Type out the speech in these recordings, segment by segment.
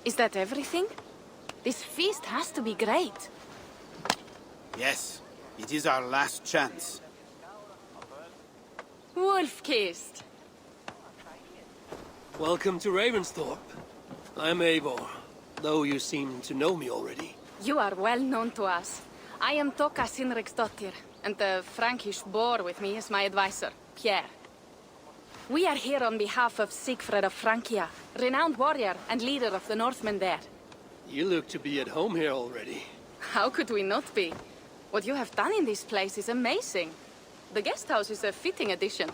Is that everything? This feast has to be great. Yes, it is our last chance. Wolf-kissed. Welcome to Ravensthorpe. I'm Eivor, though you seem to know me already. You are well known to us. I am Toka Sinriksdottir, and the Frankish boar with me is my advisor, Pierre. We are here on behalf of Sigfred of Francia, renowned warrior and leader of the Northmen there. You look to be at home here already. How could we not be? What you have done in this place is amazing. The guest house is a fitting addition.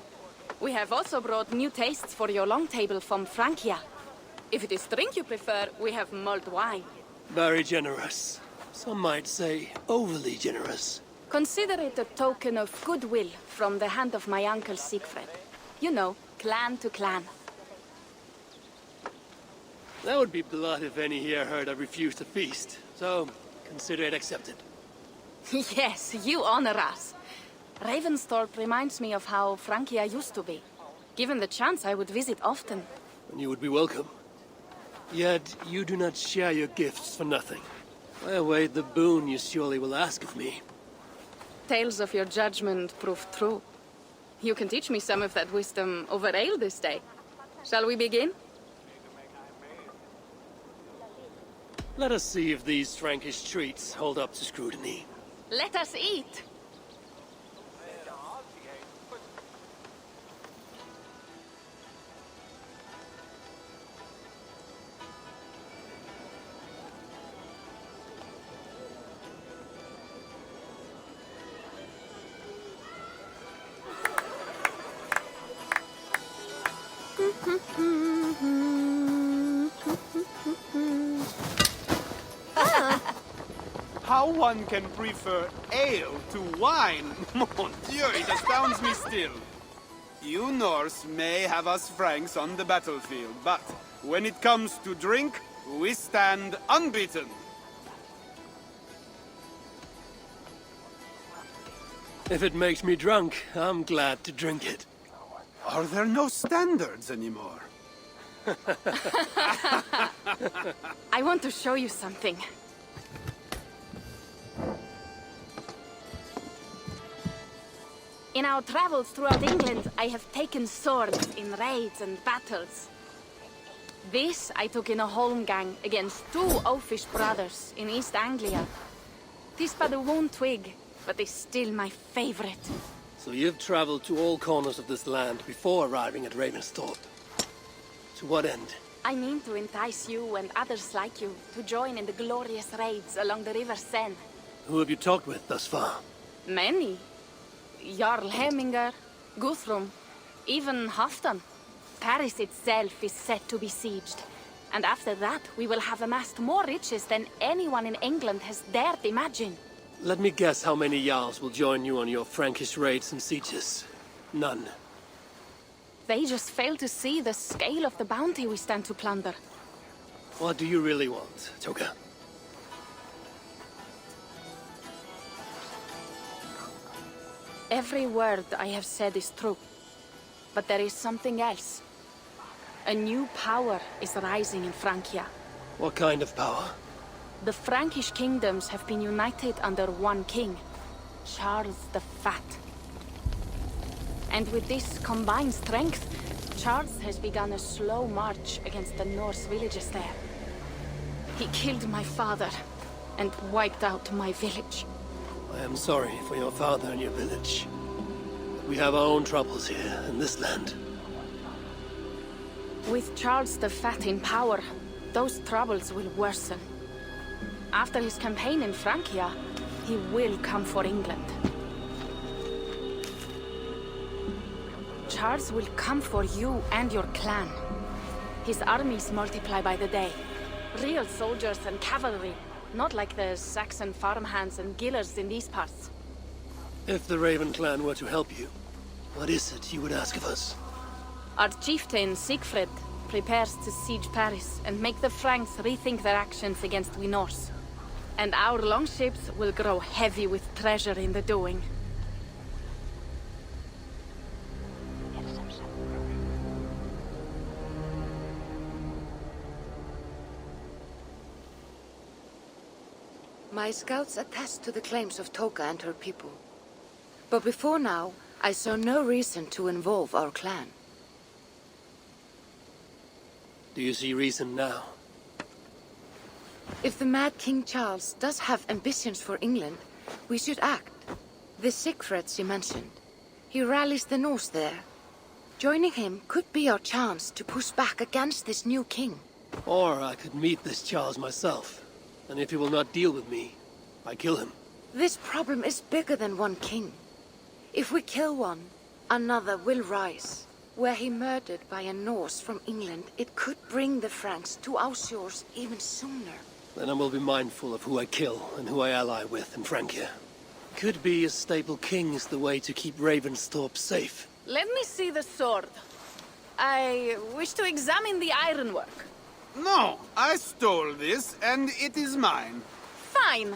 We have also brought new tastes for your long table from Francia. If it is drink you prefer, we have mulled wine. Very generous. Some might say overly generous. Consider it a token of goodwill from the hand of my uncle Sigfred. You know, clan to clan. That would be blood if any here heard I refused to feast. So, consider it accepted. Yes, you honor us. Ravensthorpe reminds me of how Francia used to be. Given the chance, I would visit often. And you would be welcome. Yet, you do not share your gifts for nothing. I await the boon you surely will ask of me. Tales of your judgment prove true. You can teach me some of that wisdom over ale this day. Shall we begin? Let us see if these Frankish treats hold up to scrutiny. Let us eat! How one can prefer ale to wine? Mon Dieu, it astounds me still. You Norse may have us Franks on the battlefield, but when it comes to drink, we stand unbeaten. If it makes me drunk, I'm glad to drink it. Are there no standards anymore? I want to show you something. In our travels throughout England, I have taken swords in raids and battles. This I took in a holmgang against two oafish brothers in East Anglia. Tis but a worn twig, but is still my favorite. So you've traveled to all corners of this land before arriving at Ravensthorpe. To what end? I mean to entice you and others like you to join in the glorious raids along the River Seine. Who have you talked with thus far? Many. Jarl Hemminger, Guthrum, even Halfdan. Paris itself is set to be sieged. And after that, we will have amassed more riches than anyone in England has dared imagine. Let me guess how many Jarls will join you on your Frankish raids and sieges. None. They just fail to see the scale of the bounty we stand to plunder. What do you really want, Toga? Every word I have said is true. But there is something else. A new power is rising in Francia. What kind of power? The Frankish kingdoms have been united under one king, Charles the Fat. And with this combined strength, Charles has begun a slow march against the Norse villages there. He killed my father and wiped out my village. I am sorry for your father and your village. We have our own troubles here in this land. With Charles the Fat in power, those troubles will worsen. After his campaign in Francia, he will come for England. Charles will come for you and your clan. His armies multiply by the day. Real soldiers and cavalry, not like the Saxon farmhands and gillers in these parts. If the Raven clan were to help you, what is it you would ask of us? Our chieftain, Sigfred, prepares to siege Paris and make the Franks rethink their actions against we Norse. And our longships will grow heavy with treasure in the doing. My scouts attest to the claims of Toka and her people. But before now, I saw no reason to involve our clan. Do you see reason now? If the Mad King Charles does have ambitions for England, we should act. The Sigfrids you mentioned. He rallies the Norse there. Joining him could be our chance to push back against this new king. Or I could meet this Charles myself. And if he will not deal with me, I kill him. This problem is bigger than one king. If we kill one, another will rise. Were he murdered by a Norse from England, it could bring the Franks to our shores even sooner. Then I will be mindful of who I kill and who I ally with in Francia. Could be a stable king is the way to keep Ravensthorpe safe. Let me see the sword. I wish to examine the ironwork. No, I stole this, and it is mine. Fine.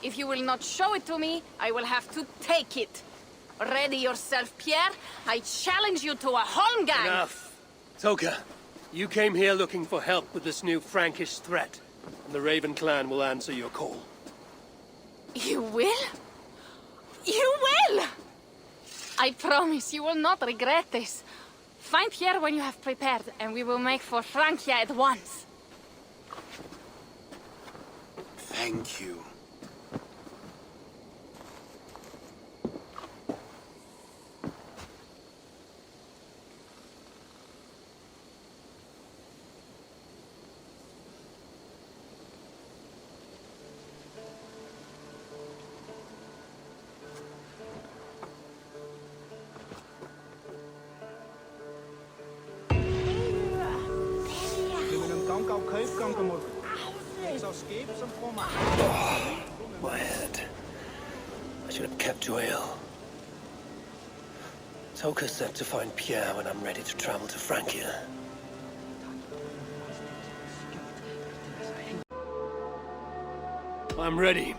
If you will not show it to me, I will have to take it. Ready yourself, Pierre. I challenge you to a holmgang. Enough. Toka, you came here looking for help with this new Frankish threat. And the Raven clan will answer your call. You will? You will! I promise you will not regret this. Find Pierre when you have prepared, and we will make for Francia at once. Thank you. My head. I should have kept to ale. Toka said to find Pierre when I'm ready to travel to Francia. I'm ready.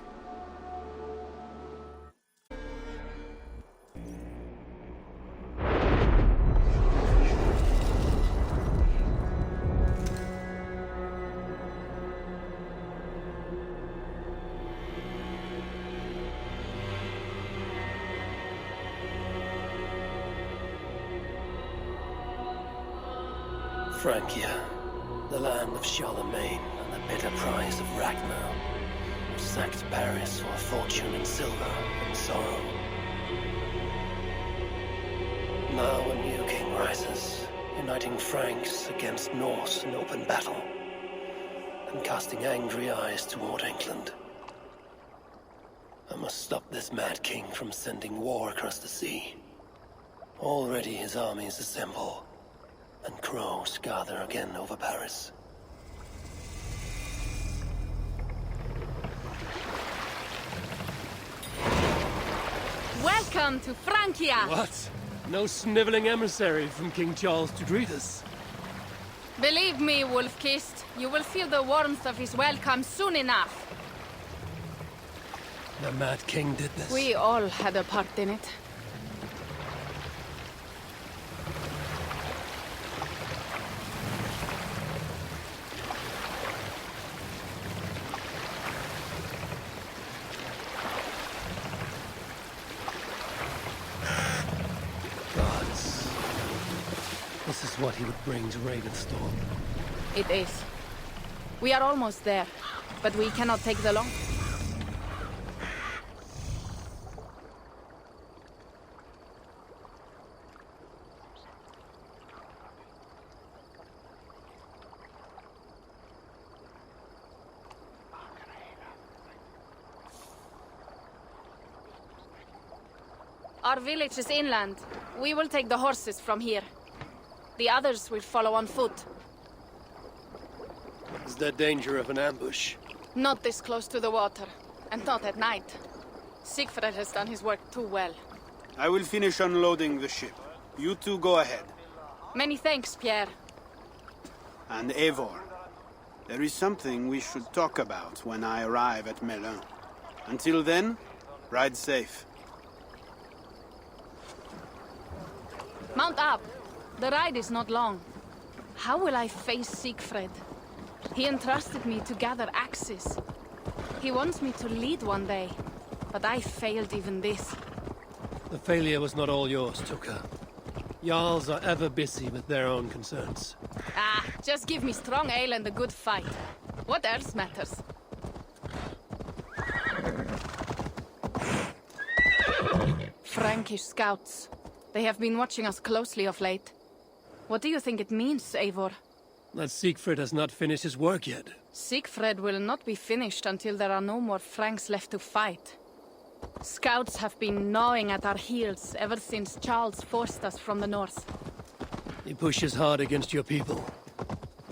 Francia, the land of Charlemagne and the bitter prize of Ragnar, which sacked Paris for a fortune in silver and sorrow. Now a new king rises, uniting Franks against Norse in open battle, and casting angry eyes toward England. I must stop this mad king from sending war across the sea. Already his armies assemble, and crows gather again over Paris. Welcome to Francia! What? No sniveling emissary from King Charles to greet us? Believe me, Wolf-Kissed, you will feel the warmth of his welcome soon enough. The Mad King did this. We all had a part in it. Gods. This is what he would bring to Ravensthorpe. It is. We are almost there, but we cannot take the long. Our village is inland. We will take the horses from here. The others will follow on foot. Is there danger of an ambush? Not this close to the water, and not at night. Siegfried has done his work too well. I will finish unloading the ship. You two go ahead. Many thanks, Pierre. And Eivor, there is something we should talk about when I arrive at Merlun. Until then, ride safe. Mount up. The ride is not long. How will I face Siegfried? He entrusted me to gather axes. He wants me to lead one day, but I failed even this. The failure was not all yours, Tuka. Jarls are ever busy with their own concerns. Ah, just give me strong ale and a good fight. What else matters? Frankish scouts. They have been watching us closely of late. What do you think it means, Eivor? That Siegfried has not finished his work yet. Siegfried will not be finished until there are no more Franks left to fight. Scouts have been gnawing at our heels ever since Charles forced us from the north. He pushes hard against your people.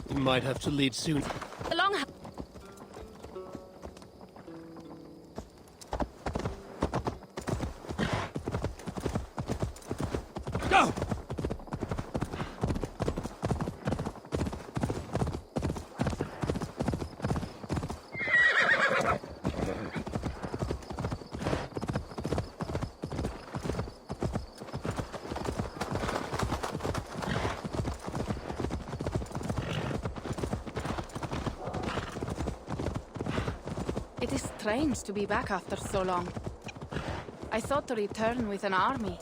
You might have to lead soon. Along... Go! It is strange to be back after so long. I thought to return with an army.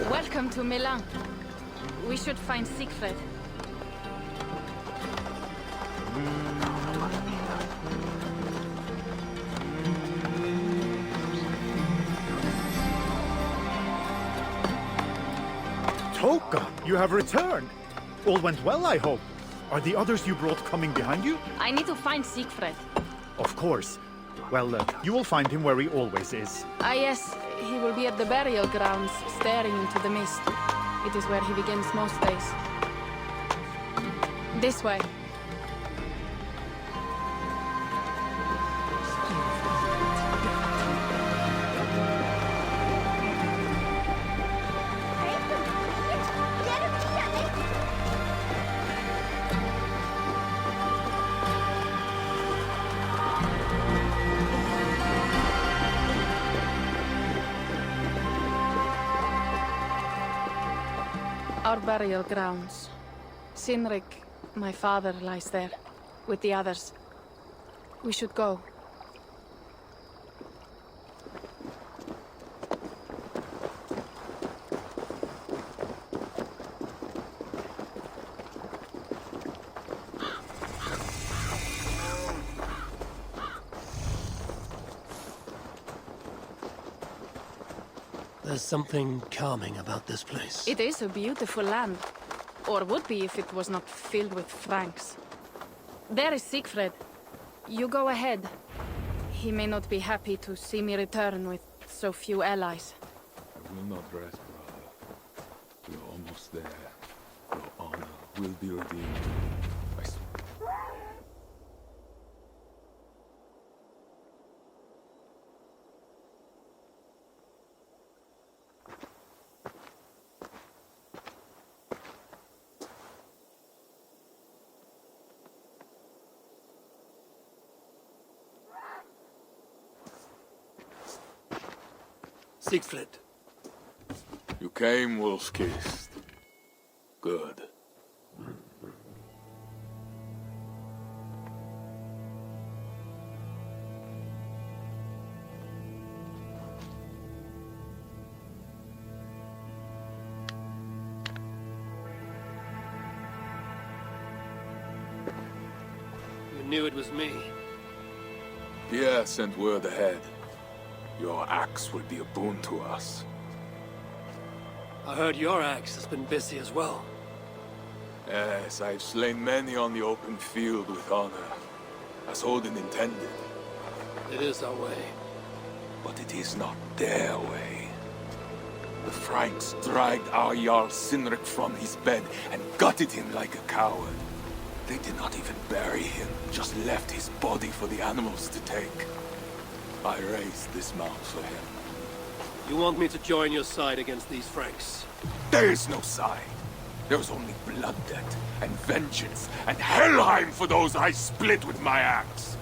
Welcome to Milan. We should find Siegfried. Toka, you have returned. All went well, I hope. Are the others you brought coming behind you? I need to find Siegfried. Of course. Well, you will find him where he always is. Ah yes, he will be at the burial grounds, staring into the mist. It is where he begins most days. This way. Our burial grounds. Sinrik, my father, lies there, with the others. We should go. There's something calming about this place. It is a beautiful land. Or would be if it was not filled with Franks. There is Siegfried. You go ahead. He may not be happy to see me return with so few allies. I will not rest, brother. We're almost there. Your honor will be redeemed. I swear. Siegfried. You came, wolf-kissed. Good. You knew it was me. Pierre sent word ahead. Your axe will be a boon to us. I heard your axe has been busy as well. Yes, I've slain many on the open field with honor, as Odin intended. It is our way. But it is not their way. The Franks dragged our Jarl Sinrik from his bed and gutted him like a coward. They did not even bury him, just left his body for the animals to take. I raised this mount for him. You want me to join your side against these Franks? There is no side. There's only blood debt, and vengeance, and Helheim for those I split with my axe.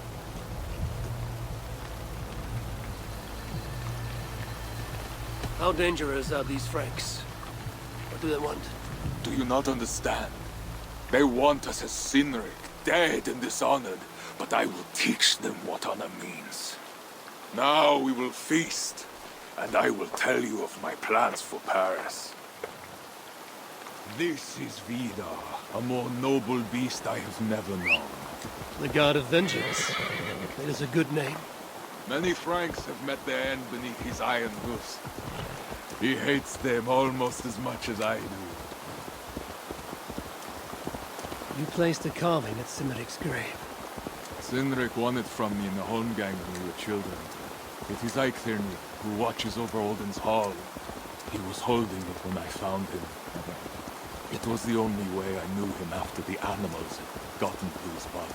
How dangerous are these Franks? What do they want? Do you not understand? They want us as Cynric, dead and dishonored, but I will teach them what honor means. Now we will feast, and I will tell you of my plans for Paris. This is Vidar, a more noble beast I have never known. The God of Vengeance. That is a good name. Many Franks have met their end beneath his iron hoofs. He hates them almost as much as I do. You placed a carving at Cynric's grave. Cynric won it from me in the Holmgang when we were children. It is Eikthyr who watches over Odin's hall. He was holding it when I found him. It was the only way I knew him after the animals had gotten to his body.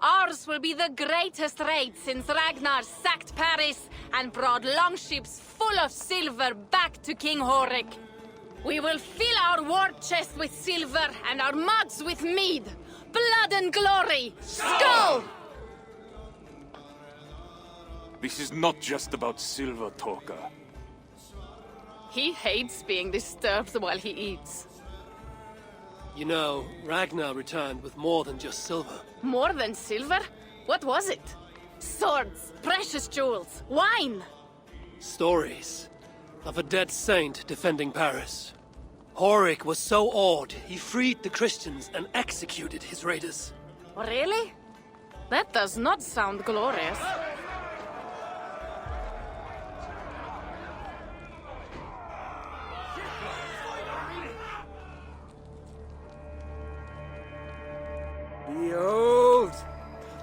Ours will be the greatest raid since Ragnar sacked Paris and brought longships full of silver back to King Horik. We will fill our war chest with silver and our mugs with mead. Blood and glory! Skull! This is not just about silver, Torka. He hates being disturbed while he eats. You know, Ragnar returned with more than just silver. More than silver? What was it? Swords, precious jewels, wine! Stories of a dead saint defending Paris. Horik was so awed, he freed the Christians and executed his raiders. Really? That does not sound glorious. Behold,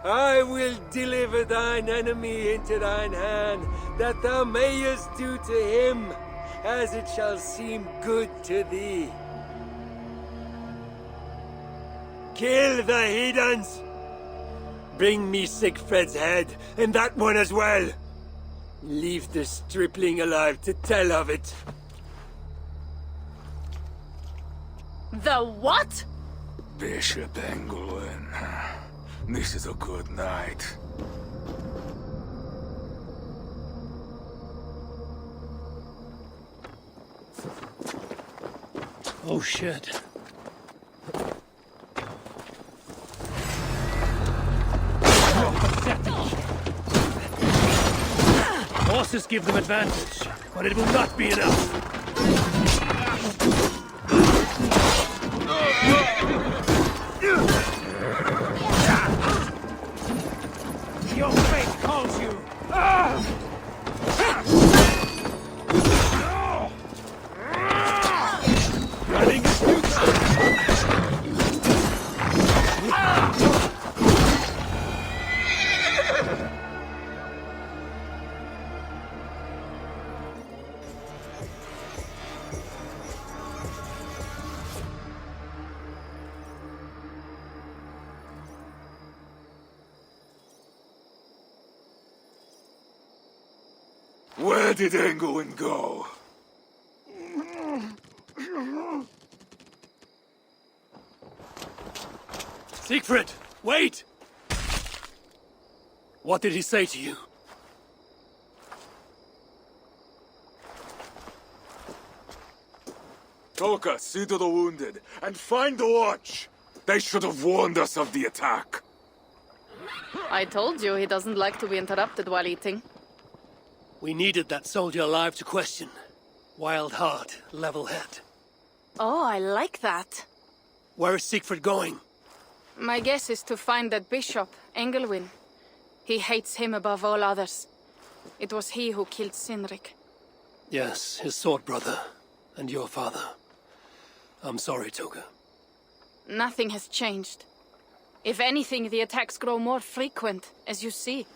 I will deliver thine enemy into thine hand, that thou mayest do to him as it shall seem good to thee. Kill the heathens! Bring me Sigfred's head, and that one as well. Leave the stripling alive to tell of it. The what? Bishop Engelwin. This is a good night. Oh shit. Horses give them advantage, but it will not be enough. Your fate calls you! Running is Where did Engelwin go? Siegfried, wait! What did he say to you? Toka, see to the wounded, and find the watch! They should have warned us of the attack. I told you he doesn't like to be interrupted while eating. We needed that soldier alive to question. Wild heart, level head. Oh, I like that. Where is Siegfried going? My guess is to find that bishop, Engelwin. He hates him above all others. It was he who killed Cynric. Yes, his sword brother. And your father. I'm sorry, Toga. Nothing has changed. If anything, the attacks grow more frequent, as you see.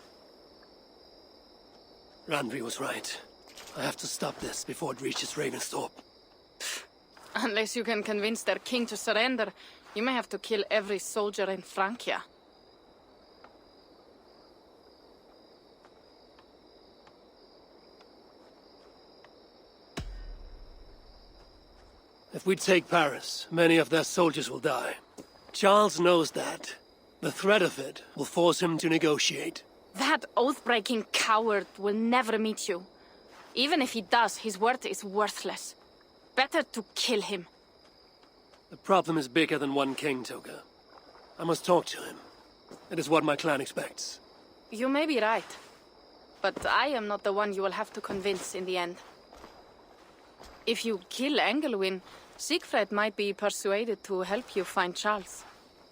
Randvi was right. I have to stop this before it reaches Ravensthorpe. Unless you can convince their king to surrender, you may have to kill every soldier in Francia. If we take Paris, many of their soldiers will die. Charles knows that. The threat of it will force him to negotiate. That oath-breaking coward will never meet you. Even if he does, his word is worthless. Better to kill him. The problem is bigger than one king, Toga. I must talk to him. It is what my clan expects. You may be right. But I am not the one you will have to convince in the end. If you kill Engelwin, Siegfried might be persuaded to help you find Charles.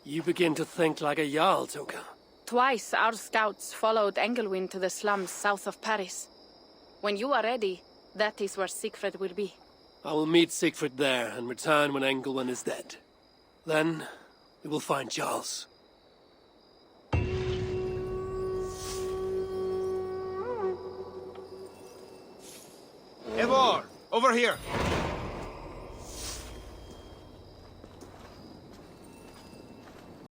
You begin to think like a Jarl, Toga. Twice our scouts followed Engelwin to the slums south of Paris. When you are ready, that is where Siegfried will be. I will meet Siegfried there and return when Engelwin is dead. Then, we will find Charles. Eivor, over here!